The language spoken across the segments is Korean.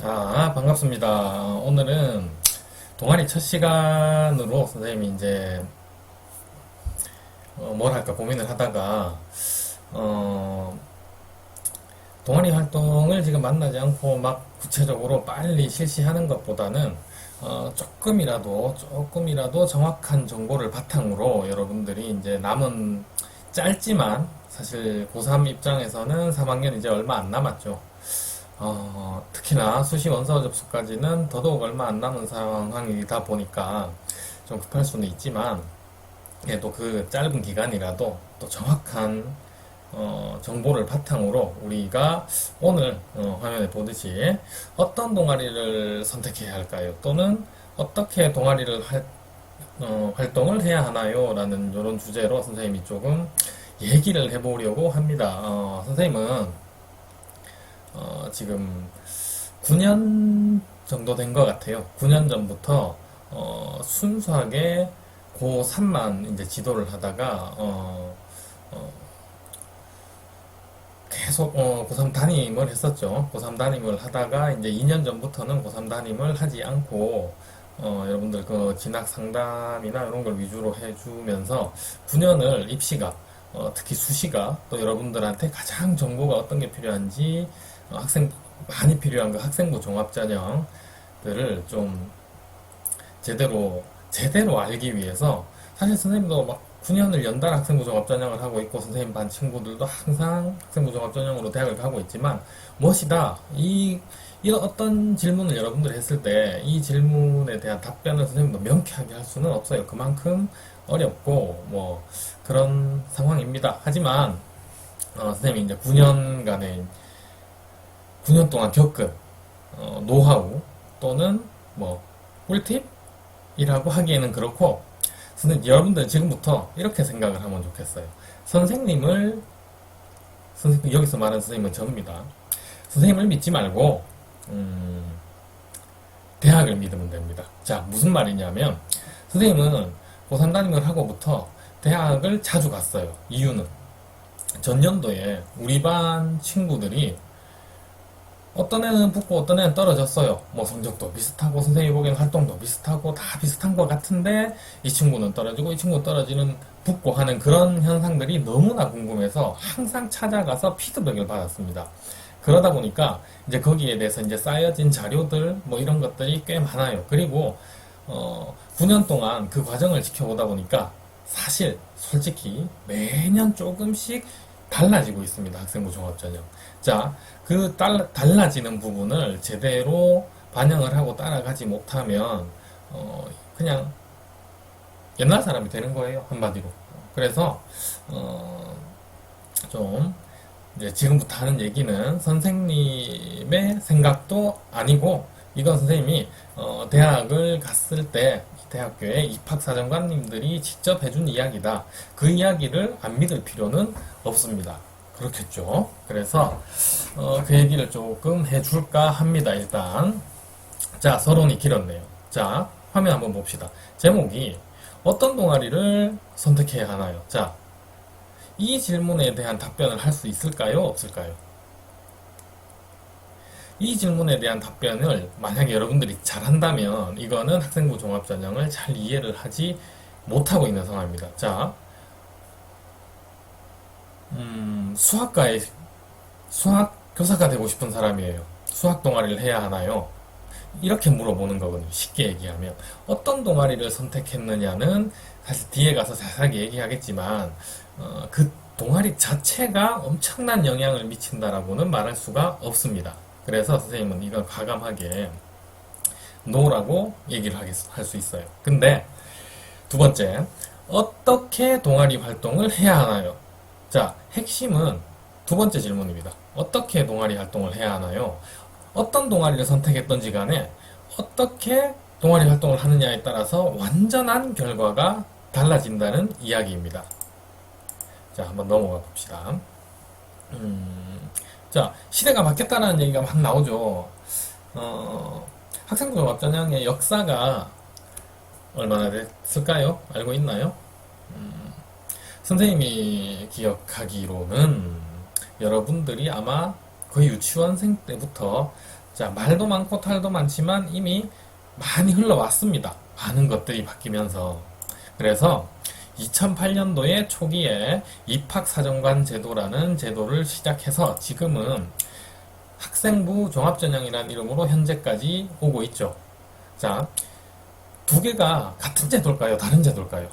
자, 반갑습니다. 오늘은 동아리 첫 시간으로 선생님이 이제 뭘 할까 고민을 하다가 어, 동아리 활동을 지금 만나지 않고 막 구체적으로 빨리 실시하는 것보다는 조금이라도 정확한 정보를 바탕으로 여러분들이 이제 남은 짧지만 사실 고3 입장에서는 3학년 이제 얼마 안 남았죠. 특히나 수시 원서 접수까지는 더더욱 얼마 안 남은 상황이다 보니까 좀 급할 수는 있지만, 그래도 그 짧은 기간이라도 또 정확한 정보를 바탕으로 우리가 오늘 화면에 보듯이 어떤 동아리를 선택해야 할까요? 또는 어떻게 동아리를 활동을 해야 하나요? 라는 이런 주제로 선생님이 조금 얘기를 해보려고 합니다. 선생님은 지금 9년 정도 된 것 같아요. 9년 전부터 순수하게 고3만 이제 지도를 하다가 계속 고3 담임을 했었죠. 고3 담임을 하다가 이제 2년 전부터는 고3 담임을 하지 않고 여러분들 그 진학 상담이나 이런 걸 위주로 해주면서 9년을 입시가 특히 수시가 또 여러분들한테 가장 정보가 어떤 게 필요한지 학생 많이 필요한 그 학생부 종합전형들을 좀 제대로 알기 위해서 사실 선생님도 막 9년을 연달아 학생부 종합전형을 하고 있고 선생님 반 친구들도 항상 학생부 종합전형으로 대학을 가고 있지만 무엇이다 이 어떤 질문을 여러분들이 했을 때 이 질문에 대한 답변을 선생님도 명쾌하게 할 수는 없어요. 그만큼 어렵고 뭐 그런 상황입니다. 하지만 선생님이 이제 9년 동안 겪은 노하우 또는 뭐 꿀팁이라고 하기에는 그렇고, 선생님 여러분들 지금부터 이렇게 생각을 하면 좋겠어요. 여기서 말하는 선생님은 저입니다. 선생님을 믿지 말고 대학을 믿으면 됩니다. 자, 무슨 말이냐면 선생님은 고3 담임을 하고부터 대학을 자주 갔어요. 이유는 전년도에 우리 반 친구들이 어떤 애는 붙고 어떤 애는 떨어졌어요. 뭐 성적도 비슷하고 선생님이 보기엔 활동도 비슷하고 다 비슷한 것 같은데 이 친구는 떨어지고 이 친구는 떨어지는 붙고 하는 그런 현상들이 너무나 궁금해서 항상 찾아가서 피드백을 받았습니다. 그러다 보니까 이제 거기에 대해서 이제 쌓여진 자료들 뭐 이런 것들이 꽤 많아요. 그리고 9년 동안 그 과정을 지켜보다 보니까 사실 솔직히 매년 조금씩 달라지고 있습니다. 학생부 종합전형. 자, 그 달라지는 부분을 제대로 반영을 하고 따라가지 못하면 그냥 옛날 사람이 되는 거예요. 한마디로. 그래서 좀 이제 지금부터 하는 얘기는 선생님의 생각도 아니고 이건 선생님이 대학을 갔을 때 대학교의 입학사정관님들이 직접 해준 이야기다. 그 이야기를 안 믿을 필요는 없습니다. 그렇겠죠. 그래서 그 얘기를 조금 해줄까 합니다. 일단 자, 서론이 길었네요. 자, 화면 한번 봅시다. 제목이 어떤 동아리를 선택해야 하나요? 자, 이 질문에 대한 답변을 할 수 있을까요? 없을까요? 이 질문에 대한 답변을 만약에 여러분들이 잘한다면 이거는 학생부 종합전형을 잘 이해를 하지 못하고 있는 상황입니다. 자, 수학 교사가 되고 싶은 사람이에요. 수학 동아리를 해야 하나요? 이렇게 물어보는 거거든요. 쉽게 얘기하면 어떤 동아리를 선택했느냐는 사실 뒤에 가서 자세하게 얘기하겠지만 그 동아리 자체가 엄청난 영향을 미친다라고는 말할 수가 없습니다. 그래서 선생님은 이걸 과감하게 노라고 얘기를 할 수 있어요. 근데 두 번째, 어떻게 동아리 활동을 해야 하나요? 자, 핵심은 두 번째 질문입니다. 어떻게 동아리 활동을 해야 하나요? 어떤 동아리를 선택했던지 간에 어떻게 동아리 활동을 하느냐에 따라서 완전한 결과가 달라진다는 이야기입니다. 자, 한번 넘어가 봅시다. 자, 시대가 바뀌었다는 얘기가 막 나오죠. 학생부 종합전형의 역사가 얼마나 됐을까요? 알고 있나요? 선생님이 기억하기로는 여러분들이 아마 거의 유치원생 때부터 자, 말도 많고 탈도 많지만 이미 많이 흘러왔습니다. 많은 것들이 바뀌면서. 그래서 2008년도에 초기에 입학사정관 제도라는 제도를 시작해서 지금은 학생부 종합전형이라는 이름으로 현재까지 오고 있죠. 자, 두 개가 같은 제도일까요? 다른 제도일까요?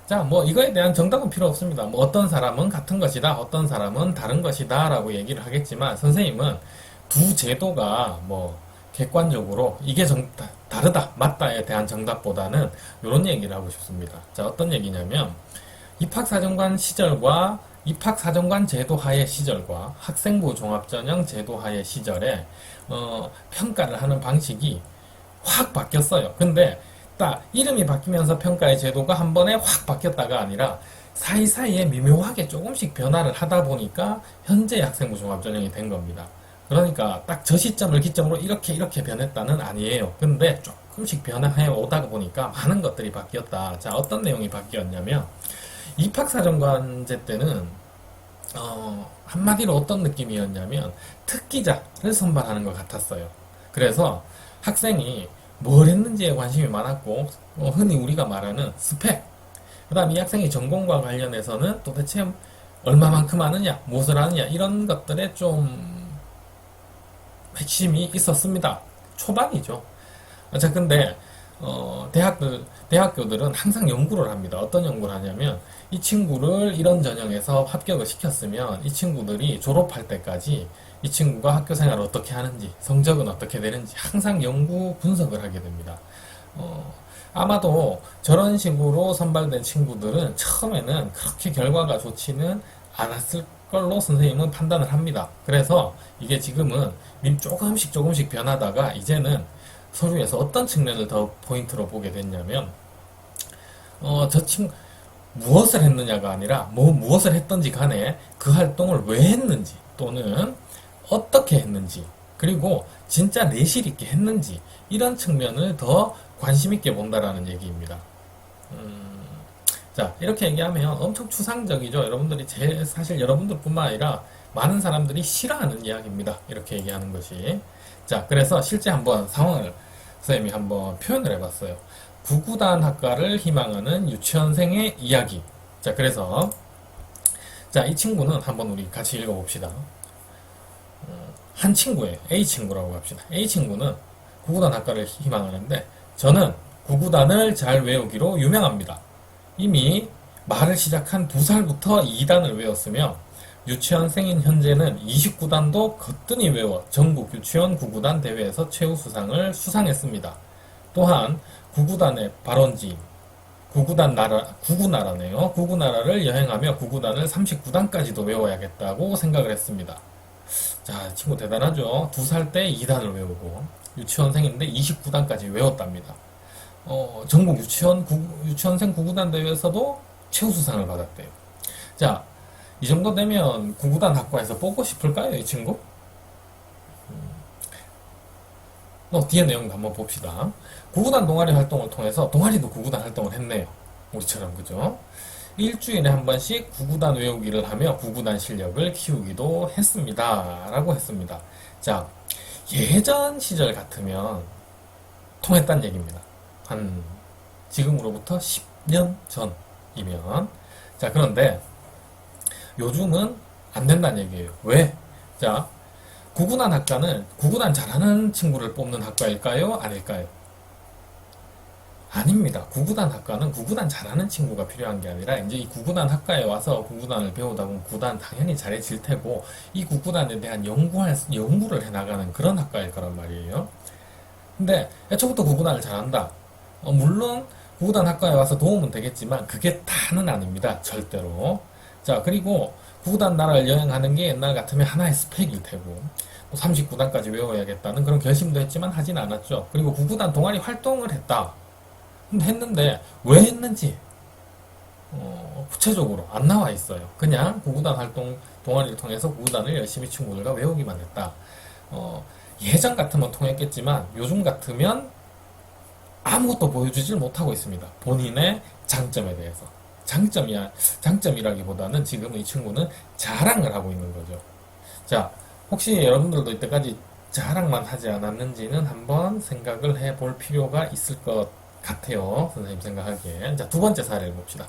자, 뭐 이거에 대한 정답은 필요 없습니다. 뭐 어떤 사람은 같은 것이다, 어떤 사람은 다른 것이다 라고 얘기를 하겠지만 선생님은 두 제도가 뭐 객관적으로 이게 다르다, 맞다에 대한 정답보다는 이런 얘기를 하고 싶습니다. 자, 어떤 얘기냐면 입학사정관 시절과 입학사정관 제도하의 시절과 학생부 종합전형 제도하의 시절에 평가를 하는 방식이 확 바뀌었어요. 근데 딱 이름이 바뀌면서 평가의 제도가 한 번에 확 바뀌었다가 아니라 사이사이에 미묘하게 조금씩 변화를 하다 보니까 현재 학생부 종합전형이 된 겁니다. 그러니까 딱 저 시점을 기점으로 이렇게 변했다는 아니에요. 근데 조금씩 변화해 오다 보니까 많은 것들이 바뀌었다. 자, 어떤 내용이 바뀌었냐면 입학사정관제 때는 한마디로 어떤 느낌이었냐면 특기자를 선발하는 것 같았어요. 그래서 학생이 뭘 했는지에 관심이 많았고 흔히 우리가 말하는 스펙, 그 다음 이 학생이 전공과 관련해서는 도대체 얼마만큼 아느냐, 무엇을 아느냐 이런 것들에 좀 핵심이 있었습니다. 초반이죠. 자, 근데 대학교들은 항상 연구를 합니다. 어떤 연구를 하냐면 이 친구를 이런 전형에서 합격을 시켰으면 이 친구들이 졸업할 때까지 이 친구가 학교 생활을 어떻게 하는지, 성적은 어떻게 되는지 항상 연구 분석을 하게 됩니다. 아마도 저런 식으로 선발된 친구들은 처음에는 그렇게 결과가 좋지는 않았을 걸로 선생님은 판단을 합니다. 그래서 이게 지금은 조금씩 변하다가 이제는 서류에서 어떤 측면을 더 포인트로 보게 됐냐면 저 친구 무엇을 했느냐가 아니라 무엇을 했던지 간에 그 활동을 왜 했는지 또는 어떻게 했는지 그리고 진짜 내실 있게 했는지 이런 측면을 더 관심 있게 본다라는 얘기입니다. 자, 이렇게 얘기하면 엄청 추상적이죠. 여러분들이 사실 여러분들뿐만 아니라 많은 사람들이 싫어하는 이야기입니다. 이렇게 얘기하는 것이. 자, 그래서 실제 한번 상황을 선생님이 한번 표현을 해봤어요. 구구단 학과를 희망하는 유치원생의 이야기. 자, 그래서 자, 이 친구는 한번 우리 같이 읽어봅시다. 한 친구예요. A 친구라고 합시다. A 친구는 구구단 학과를 희망하는데 저는 구구단을 잘 외우기로 유명합니다. 이미 말을 시작한 2살부터 2단을 외웠으며 유치원생인 현재는 29단도 거뜬히 외워 전국 유치원 구구단 대회에서 최우수상을 수상했습니다. 또한 구구단의 발원지인 구구나라네요. 구구나라를 여행하며 구구단을 39단까지도 외워야겠다고 생각을 했습니다. 자, 친구 대단하죠. 2살 때 2단을 외우고 유치원생인데 29단까지 외웠답니다. 전국 유치원생 구구단 대회에서도 최우수상을 받았대요. 자, 이 정도 되면 구구단 학과에서 뽑고 싶을까요, 이 친구? 뒤에 내용도 한번 봅시다. 구구단 동아리 활동을 통해서 동아리도 구구단 활동을 했네요. 우리처럼, 그죠? 일주일에 한 번씩 구구단 외우기를 하며 구구단 실력을 키우기도 했습니다. 라고 했습니다. 자, 예전 시절 같으면 통했단 얘기입니다. 지금으로부터 10년 전이면. 자, 그런데 요즘은 안 된다는 얘기예요. 왜? 자, 구구단 학과는 구구단 잘하는 친구를 뽑는 학과일까요? 아닐까요? 아닙니다. 구구단 학과는 구구단 잘하는 친구가 필요한 게 아니라 이제 이 구구단 학과에 와서 구구단을 배우다 보면 구단 당연히 잘해질 테고 이 구구단에 대한 연구를 해나가는 그런 학과일 거란 말이에요. 근데 애초부터 구구단을 잘한다. 물론 구구단 학과에 와서 도움은 되겠지만 그게 다는 아닙니다. 절대로. 자, 그리고 구구단 나라를 여행하는 게 옛날 같으면 하나의 스펙일 테고 39단까지 외워야겠다는 그런 결심도 했지만 하진 않았죠. 그리고 구구단 동아리 활동을 했는데 왜 했는지 구체적으로 안 나와 있어요. 그냥 구구단 활동 동아리를 통해서 구구단을 열심히 친구들과 외우기만 했다. 예전 같으면 통했겠지만 요즘 같으면 아무것도 보여주질 못하고 있습니다. 본인의 장점에 대해서. 장점이라기보다는 지금 이 친구는 자랑을 하고 있는 거죠. 자, 혹시 여러분들도 이때까지 자랑만 하지 않았는지는 한번 생각을 해볼 필요가 있을 것 같아요. 선생님 생각하기에. 자, 두 번째 사례를 봅시다.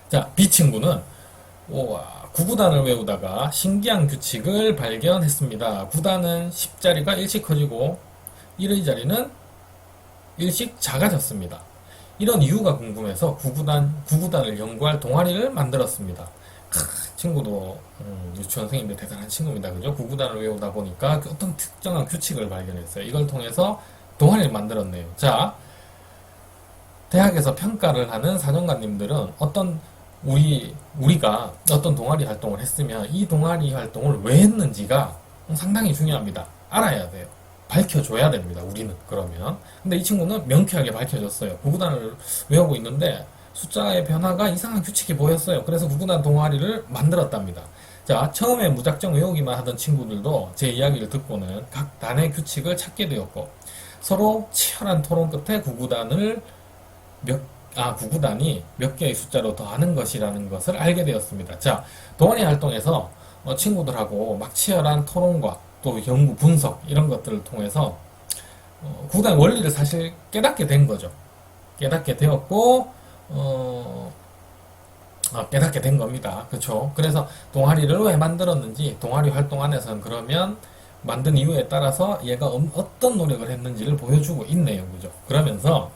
자, B 친구는 구구단을 외우다가 신기한 규칙을 발견했습니다. 구단은 10자리가 일씩 커지고 1의 자리는 일씩 작아졌습니다. 이런 이유가 궁금해서 구구단을 연구할 동아리를 만들었습니다. 친구도 유치원생인데 대단한 친구입니다. 그죠? 구구단을 외우다 보니까 어떤 특정한 규칙을 발견했어요. 이걸 통해서 동아리를 만들었네요. 자, 대학에서 평가를 하는 사정관님들은 우리가 어떤 동아리 활동을 했으면 이 동아리 활동을 왜 했는지가 상당히 중요합니다. 알아야 돼요. 밝혀줘야 됩니다. 우리는 그러면. 근데 이 친구는 명쾌하게 밝혀줬어요. 구구단을 외우고 있는데 숫자의 변화가 이상한 규칙이 보였어요. 그래서 구구단 동아리를 만들었답니다. 자, 처음에 무작정 외우기만 하던 친구들도 제 이야기를 듣고는 각 단의 규칙을 찾게 되었고 서로 치열한 토론 끝에 구구단이 몇 개의 숫자로 더하는 것이라는 것을 알게 되었습니다. 자, 동아리 활동에서 친구들하고 막 치열한 토론과 또 연구, 분석 이런 것들을 통해서 구구단 원리를 사실 깨닫게 된 거죠. 깨닫게 되었고 깨닫게 된 겁니다. 그렇죠? 그래서 동아리를 왜 만들었는지 동아리 활동 안에서는 그러면 만든 이유에 따라서 얘가 어떤 노력을 했는지를 보여주고 있네요. 그죠? 그러면서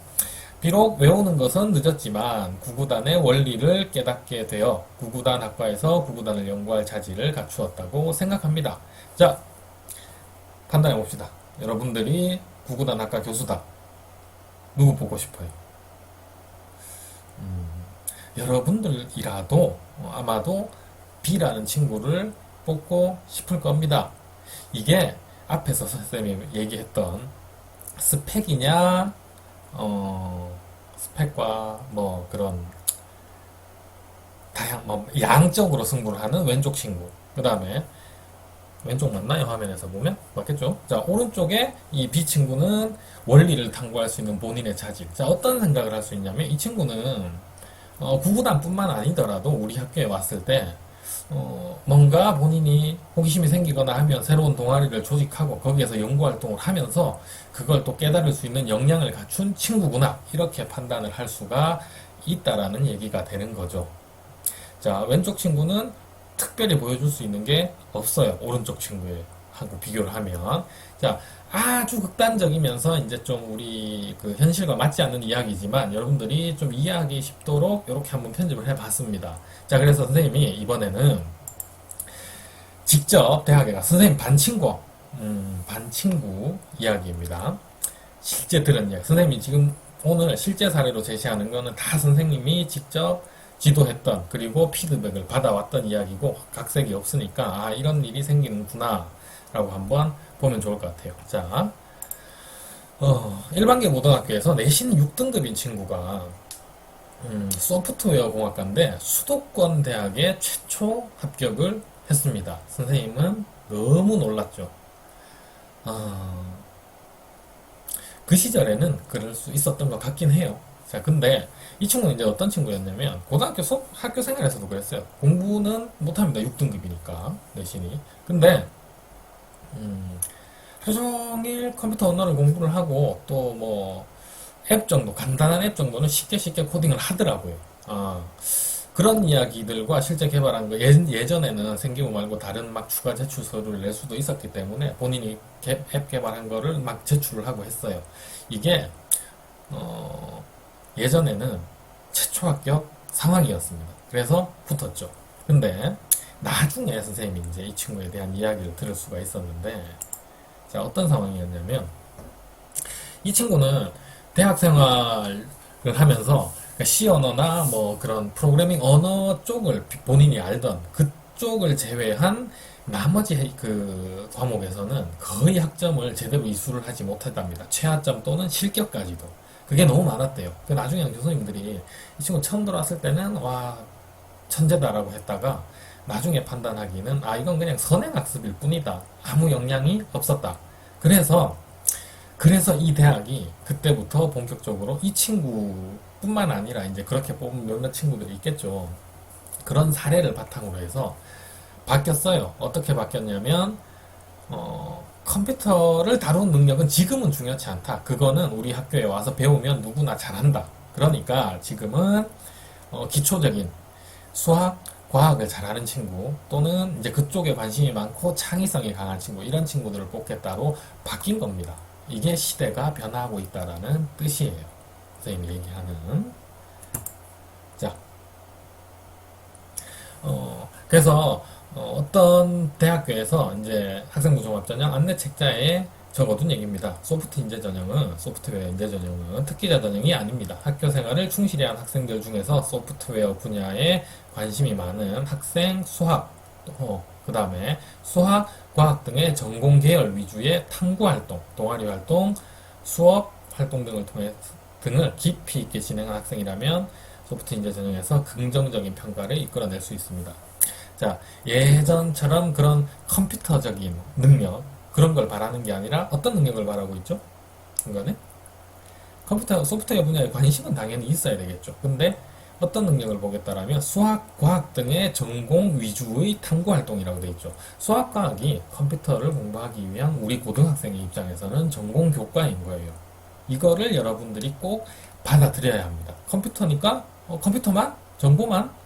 비록 외우는 것은 늦었지만 구구단의 원리를 깨닫게 되어 구구단 학과에서 구구단을 연구할 자질을 갖추었다고 생각합니다. 자, 판단해 봅시다. 여러분들이 구구단 학과 교수다. 누구 보고 싶어요? 여러분들이라도 아마도 B라는 친구를 뽑고 싶을 겁니다. 이게 앞에서 선생님이 얘기했던 스펙이냐, 스펙과 뭐 그런 양적으로 승부를 하는 왼쪽 친구. 그 다음에 왼쪽 맞나요? 화면에서 보면 맞겠죠? 자, 오른쪽에 이 B 친구는 원리를 탐구할 수 있는 본인의 자질. 자, 어떤 생각을 할 수 있냐면 이 친구는 구구단뿐만 아니더라도 우리 학교에 왔을 때 뭔가 본인이 호기심이 생기거나 하면 새로운 동아리를 조직하고 거기에서 연구활동을 하면서 그걸 또 깨달을 수 있는 역량을 갖춘 친구구나 이렇게 판단을 할 수가 있다라는 얘기가 되는 거죠. 자, 왼쪽 친구는 특별히 보여줄 수 있는 게 없어요. 오른쪽 친구하고 비교를 하면. 자, 아주 극단적이면서 이제 좀 우리 그 현실과 맞지 않는 이야기지만 여러분들이 좀 이해하기 쉽도록 이렇게 한번 편집을 해봤습니다. 자, 그래서 선생님이 이번에는 직접 대학에 가 선생님 반친구 이야기입니다. 실제 들은 이야기. 선생님이 지금 오늘 실제 사례로 제시하는 거는 다 선생님이 직접 지도했던 그리고 피드백을 받아왔던 이야기고 각색이 없으니까 이런 일이 생기는구나 라고 한번 보면 좋을 것 같아요. 자, 일반계 고등학교에서 내신 6등급인 친구가 소프트웨어 공학과인데 수도권 대학에 최초 합격을 했습니다. 선생님은 너무 놀랐죠. 그 시절에는 그럴 수 있었던 것 같긴 해요. 자, 근데 이 친구는 이제 어떤 친구였냐면 고등학교 학교 생활에서도 그랬어요. 공부는 못합니다. 6등급이니까 내신이. 근데 하루 종일 컴퓨터 언어를 공부를 하고 또 뭐 앱 정도, 간단한 앱 정도는 쉽게 코딩을 하더라고요. 그런 이야기들과 실제 개발한 거 예전에는 생기부 말고 다른 막 추가 제출 서류를 낼 수도 있었기 때문에 본인이 앱 개발한 거를 막 제출을 하고 했어요. 이게 예전에는 최초 합격 상황이었습니다. 그래서 붙었죠. 근데 나중에 선생님이 이제 이 친구에 대한 이야기를 들을 수가 있었는데, 자, 어떤 상황이었냐면 이 친구는 대학 생활을 하면서 C 언어나 뭐 그런 프로그래밍 언어 쪽을 본인이 알던 그쪽을 제외한 나머지 그 과목에서는 거의 학점을 제대로 이수를 하지 못했답니다. 최하점 또는 실격까지도. 그게 너무 많았대요. 나중에는 교수님들이 이 친구 처음 들어왔을 때는 와 천재다라고 했다가 나중에 판단하기는 이건 그냥 선행학습일 뿐이다. 아무 역량이 없었다. 그래서 이 대학이 그때부터 본격적으로 이 친구뿐만 아니라 이제 그렇게 뽑은 몇몇 친구들이 있겠죠. 그런 사례를 바탕으로 해서 바뀌었어요. 어떻게 바뀌었냐면 컴퓨터를 다루는 능력은 지금은 중요치 않다. 그거는 우리 학교에 와서 배우면 누구나 잘한다. 그러니까 지금은 기초적인 수학, 과학을 잘하는 친구 또는 이제 그쪽에 관심이 많고 창의성이 강한 친구 이런 친구들을 뽑겠다로 바뀐 겁니다. 이게 시대가 변화하고 있다라는 뜻이에요. 선생님이 얘기하는. 자, 그래서 어떤 대학교에서 이제 학생부 종합전형 안내 책자에 적어둔 얘기입니다. 소프트웨어 인재 전형은 특기자 전형이 아닙니다. 학교 생활을 충실히 한 학생들 중에서 소프트웨어 분야에 관심이 많은 학생, 수학, 그 다음에 수학, 과학 등의 전공 계열 위주의 탐구 활동, 동아리 활동, 수업 활동 등을 깊이 있게 진행한 학생이라면 소프트 인재 전형에서 긍정적인 평가를 이끌어낼 수 있습니다. 자, 예전처럼 그런 컴퓨터적인 능력, 그런 걸 바라는 게 아니라 어떤 능력을 바라고 있죠? 중간에? 소프트웨어 분야에 관심은 당연히 있어야 되겠죠. 근데 어떤 능력을 보겠다라면 수학, 과학 등의 전공 위주의 탐구 활동이라고 되어 있죠. 수학, 과학이 컴퓨터를 공부하기 위한 우리 고등학생의 입장에서는 전공 교과인 거예요. 이거를 여러분들이 꼭 받아들여야 합니다. 컴퓨터니까 컴퓨터만? 정보만?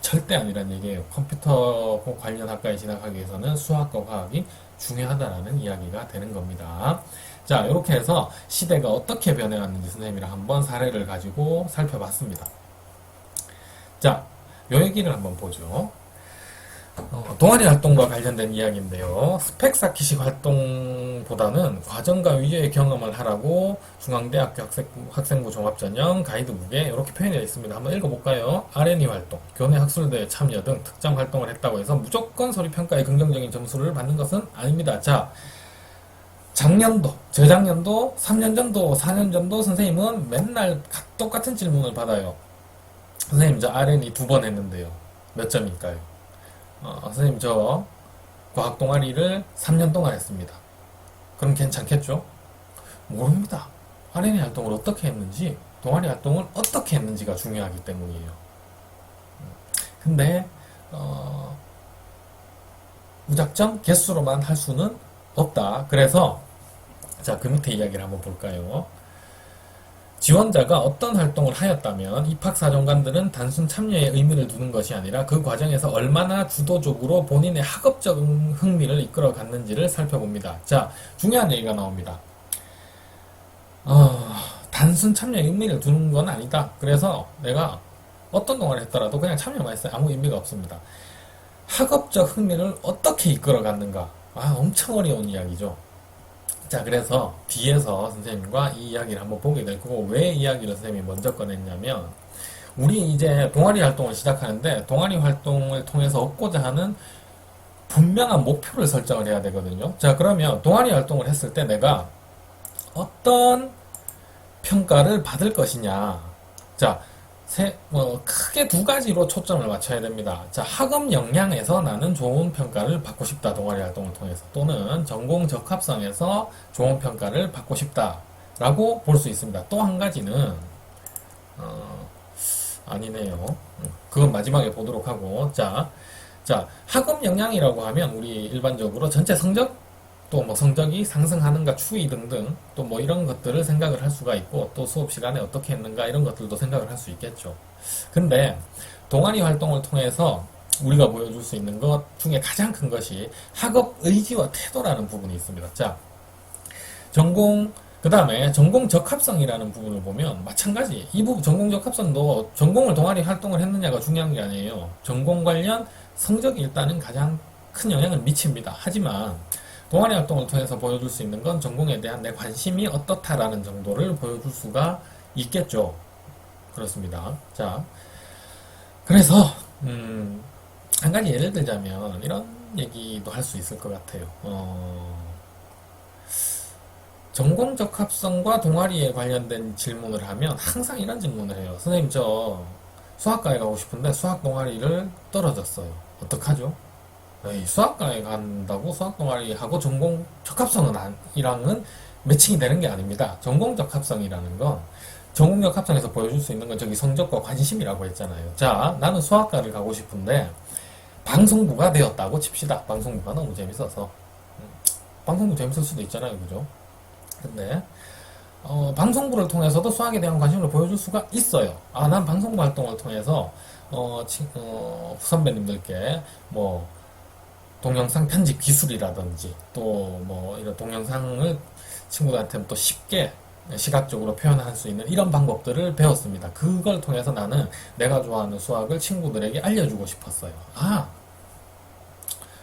절대 아니란 얘기예요. 컴퓨터 관련 학과에 진학하기 위해서는 수학과 과학이 중요하다라는 이야기가 되는 겁니다. 자, 이렇게 해서 시대가 어떻게 변해왔는지 선생님이랑 한번 사례를 가지고 살펴봤습니다. 자, 요 얘기를 한번 보죠. 동아리 활동과 관련된 이야기인데요. 스펙 쌓기식 활동보다는 과정과 위주의 경험을 하라고 중앙대학교 학생부 종합전형 가이드북에 이렇게 표현되어 있습니다. 한번 읽어볼까요? R&E 활동, 교내 학술대회 참여 등 특정 활동을 했다고 해서 무조건 서류평가에 긍정적인 점수를 받는 것은 아닙니다. 자, 작년도, 재작년도, 3년 전도, 4년 전도 선생님은 맨날 똑같은 질문을 받아요. 선생님, 저 R&E 2번 했는데요. 몇 점일까요? 선생님 저 과학 동아리를 3년 동안 했습니다. 그럼 괜찮겠죠? 모릅니다. R&E 활동을 어떻게 했는지, 동아리 활동을 어떻게 했는지가 중요하기 때문이에요. 근데 무작정 개수로만 할 수는 없다. 그래서 자, 그 밑에 이야기를 한번 볼까요? 지원자가 어떤 활동을 하였다면 입학사정관들은 단순 참여에 의미를 두는 것이 아니라 그 과정에서 얼마나 주도적으로 본인의 학업적 흥미를 이끌어 갔는지를 살펴봅니다. 자, 중요한 얘기가 나옵니다. 단순 참여에 의미를 두는 건 아니다. 그래서 내가 어떤 동아리를 했더라도 그냥 참여만 했어요. 아무 의미가 없습니다. 학업적 흥미를 어떻게 이끌어 갔는가? 엄청 어려운 이야기죠. 자, 그래서 뒤에서 선생님과 이 이야기를 한번 보게 될 거고, 왜 이야기를 선생님이 먼저 꺼냈냐면, 우리 이제 동아리 활동을 시작하는데, 동아리 활동을 통해서 얻고자 하는 분명한 목표를 설정을 해야 되거든요. 자, 그러면 동아리 활동을 했을 때 내가 어떤 평가를 받을 것이냐. 자, 크게 두 가지로 초점을 맞춰야 됩니다. 자, 학업 역량에서 나는 좋은 평가를 받고 싶다. 동아리 활동을 통해서. 또는 전공 적합성에서 좋은 평가를 받고 싶다. 라고 볼 수 있습니다. 또 한 가지는, 아니네요. 그건 마지막에 보도록 하고. 자, 학업 역량이라고 하면 우리 일반적으로 전체 성적, 또 뭐 성적이 상승하는가 추이 등등 또 뭐 이런 것들을 생각을 할 수가 있고 또 수업 시간에 어떻게 했는가 이런 것들도 생각을 할 수 있겠죠. 근데 동아리 활동을 통해서 우리가 보여줄 수 있는 것 중에 가장 큰 것이 학업 의지와 태도라는 부분이 있습니다. 자, 그 다음에 전공 적합성이라는 부분을 보면 마찬가지. 이 부분 전공 적합성도 전공을 동아리 활동을 했느냐가 중요한 게 아니에요. 전공 관련 성적이 일단은 가장 큰 영향을 미칩니다. 하지만 동아리 활동을 통해서 보여줄 수 있는 건 전공에 대한 내 관심이 어떻다라는 정도를 보여줄 수가 있겠죠. 그렇습니다. 자, 그래서 한 가지 예를 들자면 이런 얘기도 할 수 있을 것 같아요. 전공 적합성과 동아리에 관련된 질문을 하면 항상 이런 질문을 해요. 선생님 저 수학과에 가고 싶은데 수학 동아리를 떨어졌어요. 어떡하죠? 수학과에 간다고 수학 동아리하고 전공 적합성이랑은 매칭이 되는 게 아닙니다. 전공 적합성이라는 건 전공 적합성에서 보여줄 수 있는 건 저기 성적과 관심이라고 했잖아요. 자, 나는 수학과를 가고 싶은데 방송부가 되었다고 칩시다. 방송부가 너무 재밌어서. 방송부 재밌을 수도 있잖아요. 그죠? 근데 방송부를 통해서도 수학에 대한 관심을 보여줄 수가 있어요. 아, 난 방송부 활동을 통해서 선배님들께 뭐 동영상 편집 기술이라든지 또 뭐 이런 동영상을 친구들한테 또 쉽게 시각적으로 표현할 수 있는 이런 방법들을 배웠습니다. 그걸 통해서 나는 내가 좋아하는 수학을 친구들에게 알려주고 싶었어요. 아,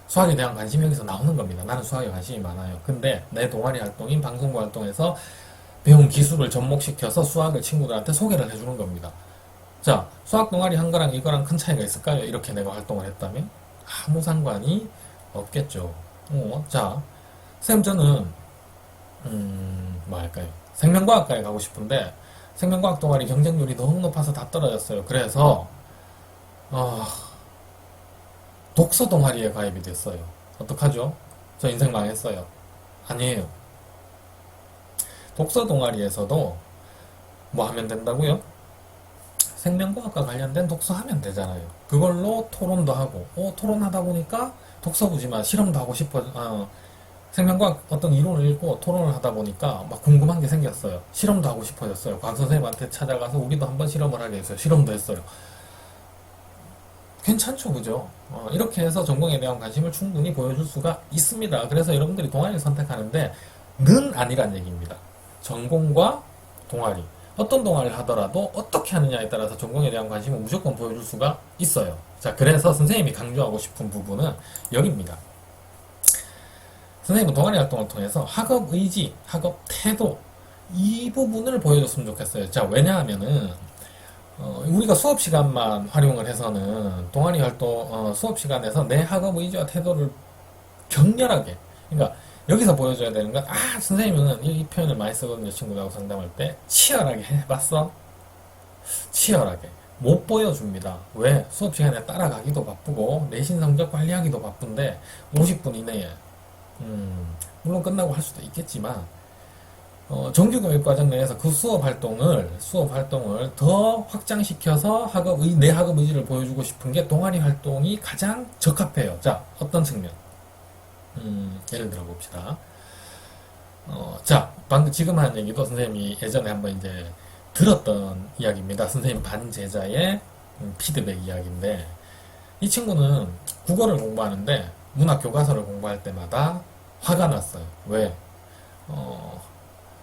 수학에 대한 관심이 여기서 나오는 겁니다. 나는 수학에 관심이 많아요. 근데 내 동아리 활동인 방송부 활동에서 배운 기술을 접목시켜서 수학을 친구들한테 소개를 해주는 겁니다. 자, 수학 동아리 한 거랑 이거랑 큰 차이가 있을까요? 이렇게 내가 활동을 했다면? 아무 상관이 없겠죠. 자, 쌤 저는 뭐 할까요? 생명과학과에 가고 싶은데 생명과학 동아리 경쟁률이 너무 높아서 다 떨어졌어요. 그래서 독서 동아리에 가입이 됐어요. 어떡하죠? 저 인생 망했어요. 아니에요. 독서 동아리에서도 뭐 하면 된다고요? 생명과학과 관련된 독서하면 되잖아요. 그걸로 토론도 하고, 토론하다 보니까 독서부지만 실험도 하고 생명과학 어떤 이론을 읽고 토론을 하다 보니까 막 궁금한 게 생겼어요. 실험도 하고 싶어졌어요. 과학 선생님한테 찾아가서 우리도 한번 실험을 하게 했어요. 실험도 했어요. 괜찮죠, 그죠? 이렇게 해서 전공에 대한 관심을 충분히 보여줄 수가 있습니다. 그래서 여러분들이 동아리를 선택하는데 는 아니란 얘기입니다. 전공과 동아리. 어떤 동아리를 하더라도 어떻게 하느냐에 따라서 전공에 대한 관심을 무조건 보여줄 수가 있어요. 자, 그래서 선생님이 강조하고 싶은 부분은 여기입니다. 선생님은 동아리 활동을 통해서 학업 의지, 학업 태도, 이 부분을 보여줬으면 좋겠어요. 자, 왜냐하면은, 우리가 수업 시간만 활용을 해서는 동아리 활동, 수업 시간에서 내 학업 의지와 태도를 격렬하게, 그러니까 여기서 보여줘야 되는 건, 선생님은 이 표현을 많이 쓰거든요. 친구들하고 상담할 때. 치열하게 해봤어? 치열하게. 못 보여줍니다. 왜? 수업 시간에 따라가기도 바쁘고, 내신 성적 관리하기도 바쁜데, 50분 이내에. 물론 끝나고 할 수도 있겠지만, 정규교육과정 내에서 그 수업 활동을 더 확장시켜서 내 학업 의지를 보여주고 싶은 게 동아리 활동이 가장 적합해요. 자, 어떤 측면? 예를 들어 봅시다. 자, 방금 지금 한 얘기도 선생님이 예전에 한번 이제 들었던 이야기입니다. 선생님 반제자의 피드백 이야기인데, 이 친구는 국어를 공부하는데 문학 교과서를 공부할 때마다 화가 났어요. 왜?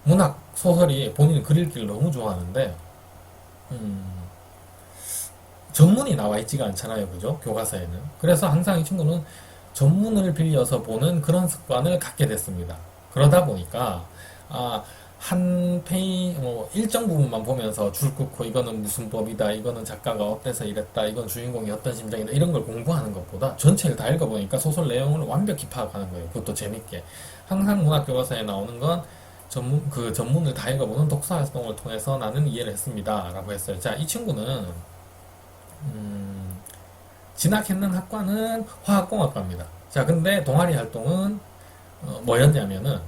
문학 소설이 본인이 글 읽기를 너무 좋아하는데, 전문이 나와 있지가 않잖아요. 그죠? 교과서에는. 그래서 항상 이 친구는 전문을 빌려서 보는 그런 습관을 갖게 됐습니다. 그러다 보니까, 일정 부분만 보면서 줄 긋고 이거는 무슨 법이다, 이거는 작가가 어때서 이랬다, 이건 주인공이 어떤 심정이다, 이런 걸 공부하는 것보다 전체를 다 읽어보니까 소설 내용을 완벽히 파악하는 거예요. 그것도 재밌게. 항상 문학 교과서에 나오는 건 그 전문을 다 읽어보는 독서 활동을 통해서 나는 이해를 했습니다. 라고 했어요. 자, 이 친구는, 진학했는 학과는 화학공학과입니다. 자, 근데 동아리 활동은, 뭐였냐면은,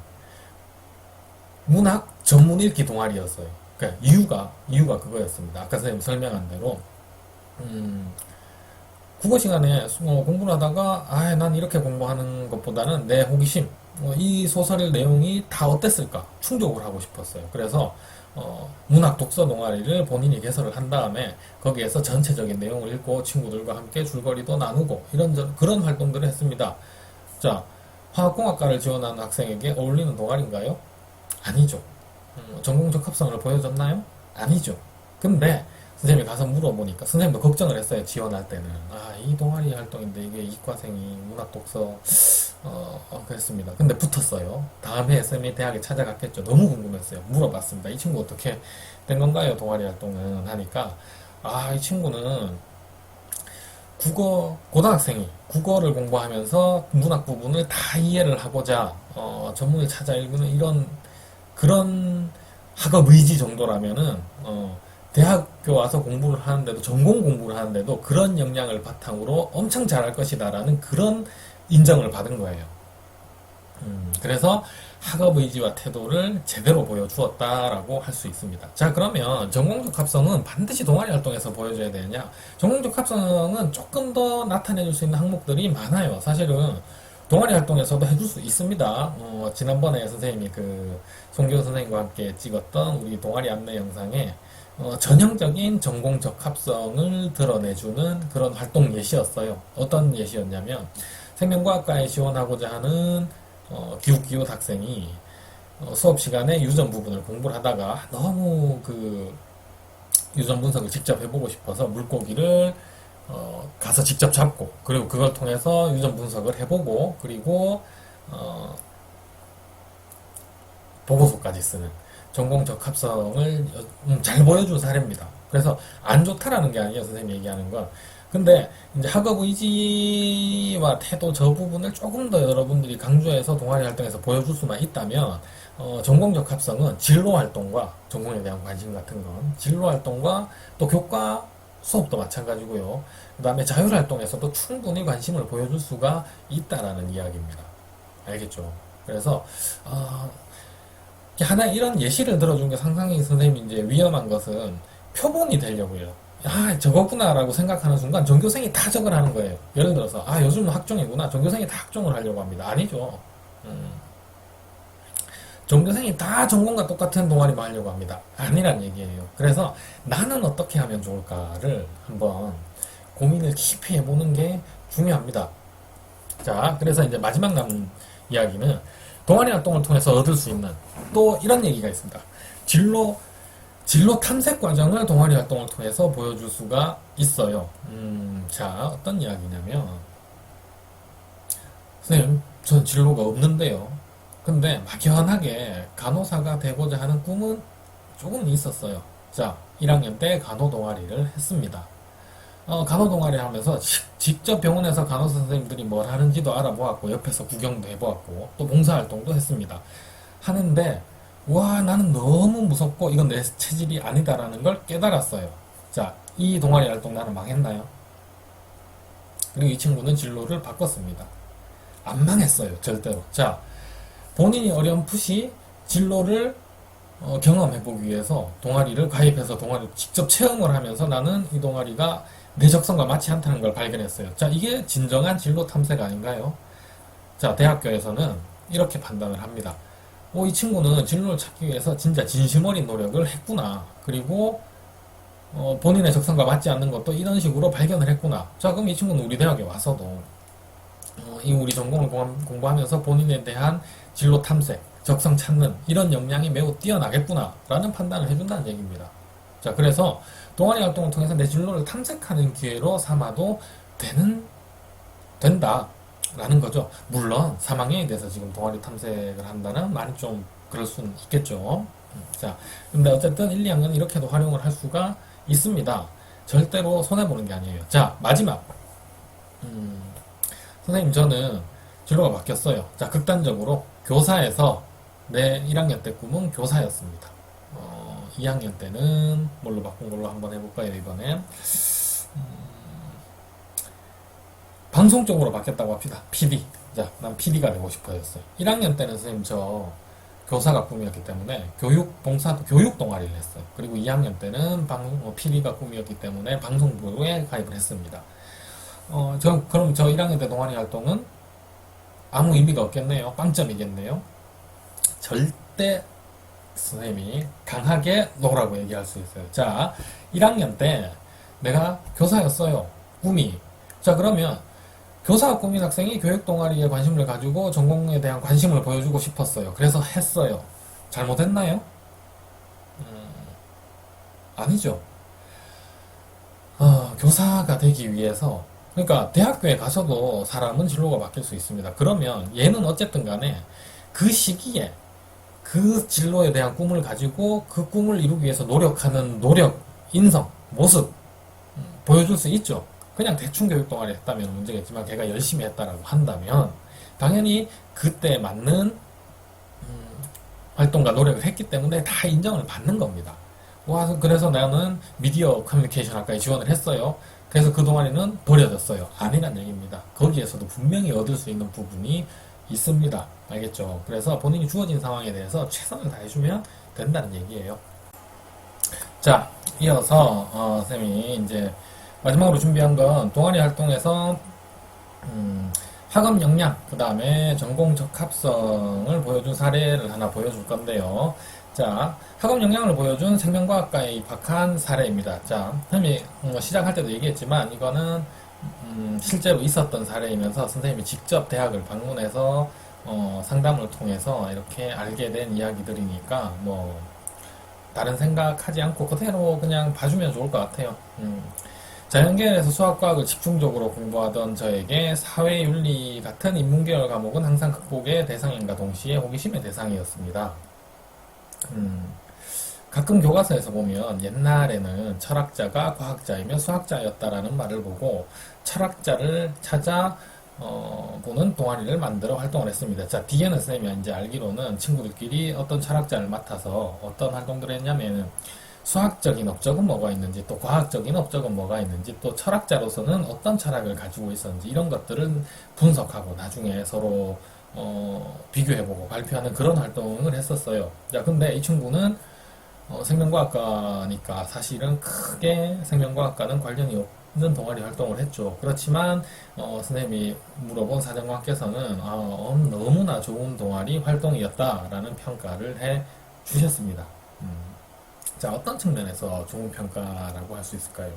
문학 전문 읽기 동아리였어요. 그러니까 이유가 그거였습니다. 아까 선생님 설명한 대로, 국어 시간에 공부를 하다가, 난 이렇게 공부하는 것보다는 내 호기심, 이 소설의 내용이 다 어땠을까? 충족을 하고 싶었어요. 그래서, 문학 독서 동아리를 본인이 개설을 한 다음에 거기에서 전체적인 내용을 읽고 친구들과 함께 줄거리도 나누고 그런 활동들을 했습니다. 자, 화학공학과를 지원하는 학생에게 어울리는 동아리인가요? 아니죠. 전공 적합성을 보여줬나요? 아니죠. 근데 선생님이 가서 물어보니까 선생님도 걱정을 했어요. 지원할 때는. 이 동아리 활동인데 이게 이과생이 문학 독서 그랬습니다. 근데 붙었어요. 다음 해에 쌤이 대학에 찾아갔겠죠. 너무 궁금했어요. 물어봤습니다. 이 친구 어떻게 된 건가요? 동아리 활동은 하니까 이 친구는 고등학생이 국어를 공부하면서 문학 부분을 다 이해를 하고자 전문을 찾아 읽는 그런 학업 의지 정도라면은 대학교 와서 공부를 하는데도 전공 공부를 하는데도 그런 역량을 바탕으로 엄청 잘할 것이다라는 그런 인정을 받은 거예요. 그래서 학업 의지와 태도를 제대로 보여주었다라고 할 수 있습니다. 자, 그러면 전공적 합성은 반드시 동아리 활동에서 보여줘야 되느냐? 전공적 합성은 조금 더 나타내줄 수 있는 항목들이 많아요. 사실은 동아리 활동에서도 해줄 수 있습니다. 지난번에 선생님이 그 송교 선생님과 함께 찍었던 우리 동아리 안내 영상에 전형적인 전공적 합성을 드러내주는 그런 활동 예시였어요. 어떤 예시였냐면 생명과학과에 지원하고자 하는 기웃기웃 학생이 수업 시간에 유전 부분을 공부를 하다가 너무 그 유전 분석을 직접 해보고 싶어서 물고기를 가서 직접 잡고 그리고 그걸 통해서 유전 분석을 해보고 그리고 보고서까지 쓰는 전공적 합성을 잘 보여준 사례입니다. 그래서 안 좋다라는 게 아니에요, 선생님이 얘기하는 건. 근데 이제 학업 의지와 태도 저 부분을 조금 더 여러분들이 강조해서 동아리 활동에서 보여줄 수만 있다면 전공적 합성은 진로 활동과 전공에 대한 관심 같은 건 진로 활동과 또 교과 수업도 마찬가지고요. 그 다음에 자율 활동에서도 충분히 관심을 보여줄 수가 있다라는 이야기입니다. 알겠죠? 그래서 하나 이런 예시를 들어준 게 상당히 선생님이 이제 위험한 것은 표본이 되려고 해요. 아, 저거구나라고 생각하는 순간 전교생이 다 저걸 하는 거예요. 예를 들어서, 아, 요즘은 학종이구나. 전교생이 다 학종을 하려고 합니다. 아니죠. 전교생이 다 전공과 똑같은 동아리만 하려고 합니다. 아니란 얘기예요. 그래서 나는 어떻게 하면 좋을까를 한번 고민을 깊이 해보는 게 중요합니다. 자, 그래서 이제 마지막 남은 이야기는 동아리 활동을 통해서 얻을 수 있는 또 이런 얘기가 있습니다. 진로 탐색 과정을 동아리 활동을 통해서 보여줄 수가 있어요. 자, 어떤 이야기냐면, 선생님, 전 진로가 없는데요. 근데 막연하게 간호사가 되고자 하는 꿈은 조금 있었어요. 자, 1학년 때 간호 동아리를 했습니다. 간호 동아리 하면서 직접 병원에서 간호사 선생님들이 뭘 하는지도 알아보았고, 옆에서 구경도 해보았고, 또 봉사활동도 했습니다. 하는데, 와, 나는 너무 무섭고 이건 내 체질이 아니다라는 걸 깨달았어요. 자, 이 동아리 활동 나는 망했나요? 그리고 이 친구는 진로를 바꿨습니다. 안 망했어요, 절대로. 자, 본인이 어렴풋이 진로를 경험해보기 위해서 동아리를 가입해서 동아리를 직접 체험을 하면서 나는 이 동아리가 내 적성과 맞지 않다는 걸 발견했어요. 자, 이게 진정한 진로 탐색 아닌가요? 자, 대학교에서는 이렇게 판단을 합니다. 이 친구는 진로를 찾기 위해서 진짜 진심 어린 노력을 했구나. 그리고 본인의 적성과 맞지 않는 것도 이런 식으로 발견을 했구나. 자, 그럼 이 친구는 우리 대학에 와서도 이 우리 전공을 공부하면서 본인에 대한 진로 탐색, 적성 찾는 이런 역량이 매우 뛰어나겠구나 라는 판단을 해준다는 얘기입니다. 자, 그래서 동아리 활동을 통해서 내 진로를 탐색하는 기회로 삼아도 된다 라는 거죠. 물론 3학년에 대해서 지금 동아리 탐색을 한다는 말이 좀 그럴 수는 있겠죠. 자, 근데 어쨌든 1, 2학년은 이렇게도 활용을 할 수가 있습니다. 절대로 손해보는 게 아니에요. 자, 마지막 선생님, 저는 진로가 바뀌었어요. 자, 극단적으로 교사에서 내 1학년 때 꿈은 교사였습니다. 2학년 때는 뭘로 바꾼 걸로 한번 해볼까요, 이번에? 방송 쪽으로 바뀌었다고 합시다. PD. 자, 난 PD가 되고 싶어졌어요. 1학년 때는 선생님 저 교사가 꿈이었기 때문에 교육 동아리를 했어요. 그리고 2학년 때는 PD가 꿈이었기 때문에 방송부에 가입을 했습니다. 그럼 저 1학년 때 동아리 활동은 아무 의미가 없겠네요. 빵점이겠네요. 절대 선생님이 강하게 노라고 얘기할 수 있어요. 자, 1학년 때 내가 교사였어요. 꿈이. 자, 그러면 교사가 꿈인 학생이 교육 동아리에 관심을 가지고 전공에 대한 관심을 보여주고 싶었어요. 그래서 했어요. 잘못했나요? 아니죠. 교사가 되기 위해서 그러니까 대학교에 가서도 사람은 진로가 바뀔 수 있습니다. 그러면 얘는 어쨌든 간에 그 시기에 그 진로에 대한 꿈을 가지고 그 꿈을 이루기 위해서 노력하는 노력, 인성, 모습 보여줄 수 있죠. 그냥 대충 교육 동아리 했다면 문제겠지만 걔가 열심히 했다라고 한다면 당연히 그때 맞는 활동과 노력을 했기 때문에 다 인정을 받는 겁니다. 와, 그래서 나는 미디어 커뮤니케이션 학과에 지원을 했어요. 그래서 그 동아리는 버려졌어요. 아니란 얘기입니다. 거기에서도 분명히 얻을 수 있는 부분이 있습니다. 알겠죠? 그래서 본인이 주어진 상황에 대해서 최선을 다해주면 된다는 얘기예요. 자, 이어서 쌤이 이제 마지막으로 준비한 건 동아리 활동에서 학업 역량, 그 다음에 전공 적합성을 보여준 사례를 하나 보여줄 건데요. 자, 학업 역량을 보여준 생명과학과에 입학한 사례입니다. 자, 선생님이 시작할 때도 얘기했지만 이거는 실제로 있었던 사례이면서 선생님이 직접 대학을 방문해서 상담을 통해서 이렇게 알게 된 이야기들이니까 뭐 다른 생각하지 않고 그대로 그냥 봐주면 좋을 것 같아요. 자연계열에서 수학과학을 집중적으로 공부하던 저에게 사회윤리 같은 인문계열 과목은 항상 극복의 대상인가 동시에 호기심의 대상이었습니다. 가끔 교과서에서 보면 옛날에는 철학자가 과학자이며 수학자였다라는 말을 보고 철학자를 찾아 보는 동아리를 만들어 활동을 했습니다. 자, 뒤에는 선생님이 이제 알기로는 친구들끼리 어떤 철학자를 맡아서 어떤 활동들을 했냐면은 수학적인 업적은 뭐가 있는지, 또 과학적인 업적은 뭐가 있는지, 또 철학자로서는 어떤 철학을 가지고 있었는지 이런 것들을 분석하고 나중에 서로 비교해보고 발표하는 그런 활동을 했었어요. 자, 근데 이 친구는 생명과학과니까 사실은 크게 생명과학과는 관련이 없는 동아리 활동을 했죠. 그렇지만 선생님이 물어본 사정관께서는 너무나 좋은 동아리 활동이었다라는 평가를 해 주셨습니다. 자, 어떤 측면에서 좋은 평가라고 할 수 있을까요?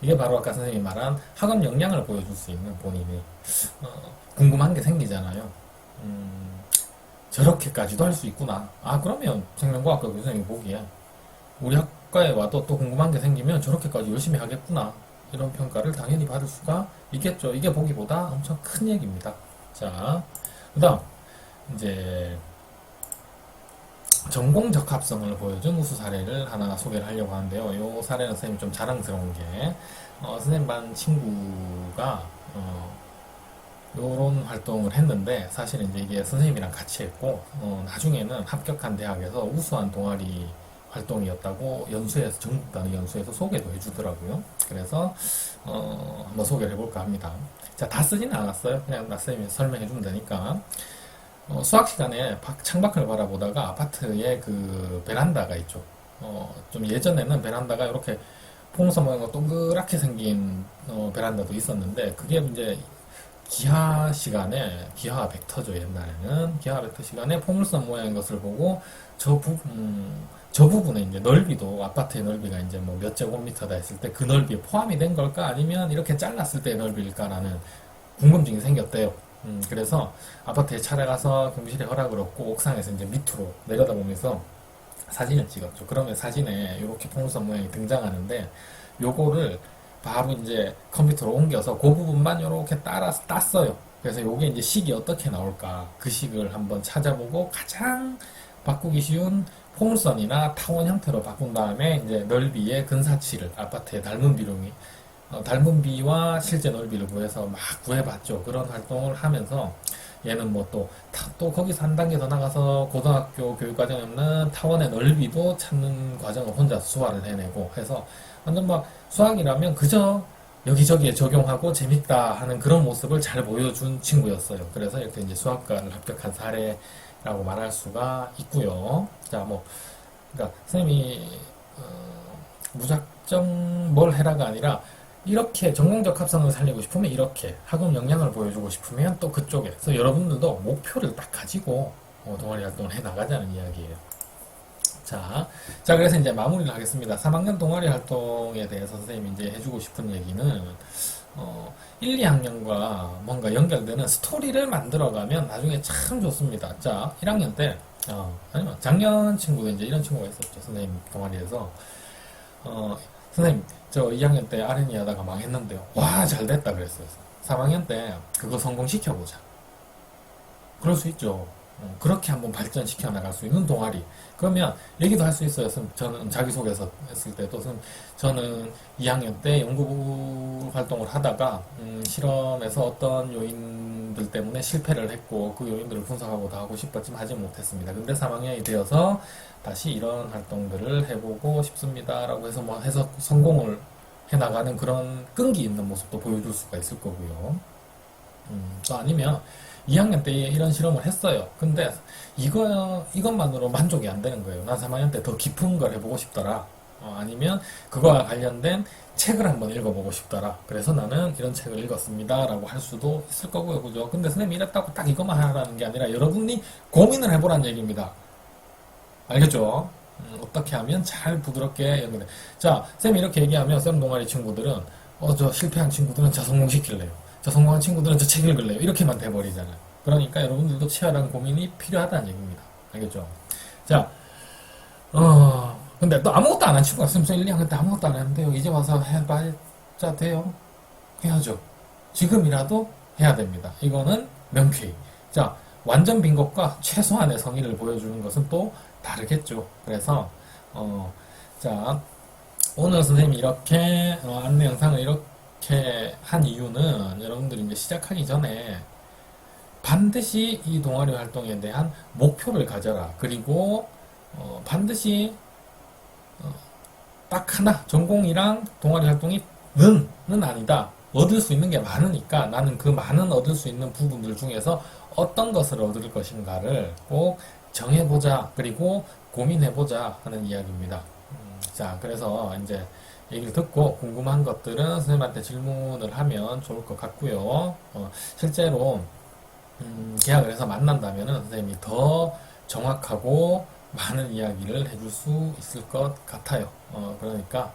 이게 바로 아까 선생님이 말한 학업 역량을 보여줄 수 있는 본인이 궁금한 게 생기잖아요. 저렇게까지도 할 수 있구나. 그러면 생명과학과 교수님이 보기에 우리 학과에 와도 또 궁금한 게 생기면 저렇게까지 열심히 하겠구나. 이런 평가를 당연히 받을 수가 있겠죠. 이게 보기보다 엄청 큰 얘기입니다. 자, 그 다음, 이제, 전공 적합성을 보여준 우수 사례를 하나 소개를 하려고 하는데요. 이 사례는 선생님 좀 자랑스러운 게, 선생님 반 친구가, 요런 활동을 했는데, 사실은 이제 이게 선생님이랑 같이 했고, 나중에는 합격한 대학에서 우수한 동아리 활동이었다고 연수에서, 전국 단위 연수에서 소개도 해주더라고요. 그래서, 한번 소개를 해볼까 합니다. 자, 다 쓰지는 않았어요. 그냥 나쌤이 설명해주면 되니까. 수학 시간에 창밖을 바라보다가 아파트에 그 베란다가 있죠. 좀 예전에는 베란다가 이렇게 포물선 모양으로 동그랗게 생긴 베란다도 있었는데 그게 이제 기하 벡터죠. 옛날에는 기하 벡터 시간에 포물선 모양인 것을 보고 저 부분의 이제 넓이도 아파트의 넓이가 이제 뭐 몇 제곱미터다 했을 때 그 넓이에 포함이 된 걸까 아니면 이렇게 잘랐을 때의 넓이일까라는 궁금증이 생겼대요. 그래서 아파트에 찾아가서 경비실에 허락을 얻고 옥상에서 이제 밑으로 내려다보면서 사진을 찍었죠. 그러면 사진에 이렇게 포물선 모양이 등장하는데 요거를 바로 이제 컴퓨터로 옮겨서 그 부분만 이렇게 따라서 땄어요. 그래서 요게 이제 식이 어떻게 나올까 그 식을 한번 찾아보고 가장 바꾸기 쉬운 포물선이나 타원 형태로 바꾼 다음에 이제 넓이의 근사치를 아파트의 닮은 비lum이 닮은 비와 실제 넓이를 구해서 막 구해봤죠. 그런 활동을 하면서 얘는 뭐 또 거기서 한 단계 더 나가서 고등학교 교육과정에 없는 타원의 넓이도 찾는 과정을 혼자서 수화를 해내고 해서 완전 막 수학이라면 그저 여기저기에 적용하고 재밌다 하는 그런 모습을 잘 보여준 친구였어요. 그래서 이렇게 이제 수학과를 합격한 사례라고 말할 수가 있고요. 자, 뭐, 그러니까 선생님이 무작정 뭘 해라가 아니라 이렇게 전공적 합성을 살리고 싶으면 이렇게 학업 역량을 보여주고 싶으면 또 그쪽에 그래서 여러분들도 목표를 딱 가지고 동아리 활동을 해 나가자는 이야기예요. 자, 그래서 이제 마무리를 하겠습니다. 3학년 동아리 활동에 대해서 선생님이 이제 해주고 싶은 얘기는 1, 2학년과 뭔가 연결되는 스토리를 만들어가면 나중에 참 좋습니다. 자, 1학년 때 아니면 작년 친구도 이제 이런 친구가 있었죠. 선생님 동아리에서 선생님 저 2학년 때 R&E 하다가 망했는데요. 와, 잘 됐다 그랬어요. 3학년 때 그거 성공시켜보자. 그럴 수 있죠. 그렇게 한번 발전시켜 나갈 수 있는 동아리. 그러면 얘기도 할 수 있어요. 저는 자기소개서 했을 때도 저는 2학년 때 연구부 활동을 하다가 실험에서 어떤 요인들 때문에 실패를 했고 그 요인들을 분석하고 다 하고 싶었지만 하지 못했습니다. 근데 3학년이 되어서 다시 이런 활동들을 해보고 싶습니다. 라고 해서 뭐 해서 성공을 해나가는 그런 끈기 있는 모습도 보여줄 수가 있을 거고요. 또 아니면 2학년 때에 이런 실험을 했어요. 근데 이것만으로 만족이 안 되는 거예요. 난 3학년 때 더 깊은 걸 해보고 싶더라. 아니면 그거와 관련된 책을 한번 읽어보고 싶더라. 그래서 나는 이런 책을 읽었습니다. 라고 할 수도 있을 거고요. 그죠? 근데 선생님이 이랬다고 딱 이것만 하라는 게 아니라 여러분이 고민을 해보라는 얘기입니다. 알겠죠? 어떻게 하면 잘 부드럽게 연결돼. 자, 쌤이 이렇게 얘기하면 쌤 동아리 친구들은 저 실패한 친구들은 저 성공시킬래요. 저 성공한 친구들은 저 책 읽을래요. 이렇게만 돼버리잖아요. 그러니까 여러분들도 치열한 고민이 필요하다는 얘기입니다. 알겠죠? 자, 근데 또 아무것도 안 한 친구가 있으면 1, 2학년 때 아무것도 안 했는데요. 이제 와서 해봐야 돼요. 해야죠. 지금이라도 해야 됩니다. 이거는 명쾌히. 자, 완전 빈 것과 최소한의 성의를 보여주는 것은 또 다르겠죠. 그래서, 자, 오늘 선생님이 이렇게, 안내 영상을 이렇게 한 이유는 여러분들이 이제 시작하기 전에 반드시 이 동아리 활동에 대한 목표를 가져라. 그리고, 반드시, 딱 하나, 전공이랑 동아리 활동이 는 아니다. 얻을 수 있는 게 많으니까 나는 그 많은 얻을 수 있는 부분들 중에서 어떤 것을 얻을 것인가를 꼭 정해보자. 그리고 고민해보자 하는 이야기입니다. 자, 그래서 이제 얘기를 듣고 궁금한 것들은 선생님한테 질문을 하면 좋을 것 같고요. 실제로 계약을 해서 만난다면은 선생님이 더 정확하고 많은 이야기를 해줄 수 있을 것 같아요. 그러니까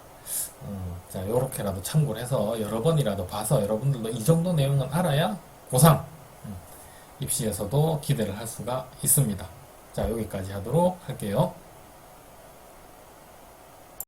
자, 요렇게라도 참고를 해서 여러 번이라도 봐서 여러분들도 이 정도 내용은 알아야 고3 입시에서도 기대를 할 수가 있습니다. 자, 여기까지 하도록 할게요.